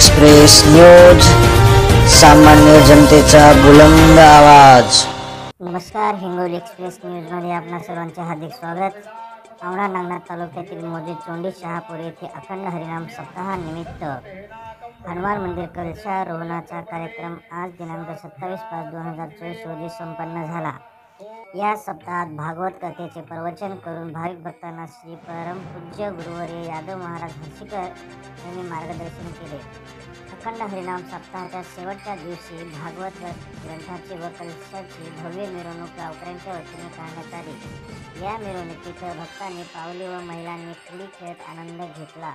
Express news, सामान्य जनतेचा बुलंद आवाज। नमस्कार, हिंगोली एक्सप्रेस न्यूजमध्ये आपणा सर्वांचे हार्दिक स्वागत। औंढा नागनाथ तालुक्यातील मोजे चोंडी शहापूर येथे अखंड हरिनाम सप्ताहानिमित्त हनुमान मंदिर कलशारोहणाचा कार्यक्रम आज दिनांक 27/5/2024 रोजी संपन्न झाला। या सप्ताहात भागवत कथेचे प्रवचन करून भाविक भक्तांना श्री परमपूज्य गुरुवर्य यादव महाराज हर्षिकर यांनी मार्गदर्शन केले। अखंड हरिनाम सप्ताहाच्या शेवटच्या दिवशी भागवत ग्रंथाची व कलशाची भव्य मिरवणूक गावकऱ्यांच्या वतीने काढण्यात आली। या मिरवणुकीत भक्तांनी पावली व महिलांनी फुगडी खेळत आनंद घेतला।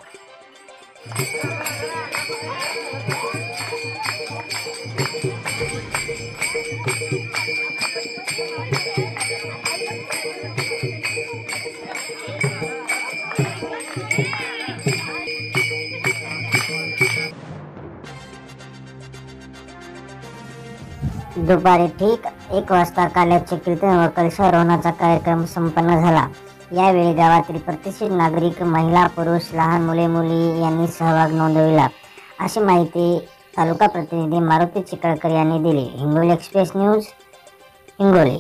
दुपारी ठीक 1 वाजता काल्याचे कीर्तन व कलशारोहणाचा कार्यक्रम संपन्न झाला। यावेळी गावातील प्रतिष्ठित नागरिक, महिला, पुरुष, लहान मुले मुली यांनी सहभाग नोंदविला, अशी माहिती तालुका प्रतिनिधी मारुती चिखलकर यांनी दिली। Hingoli express news, Hingoli.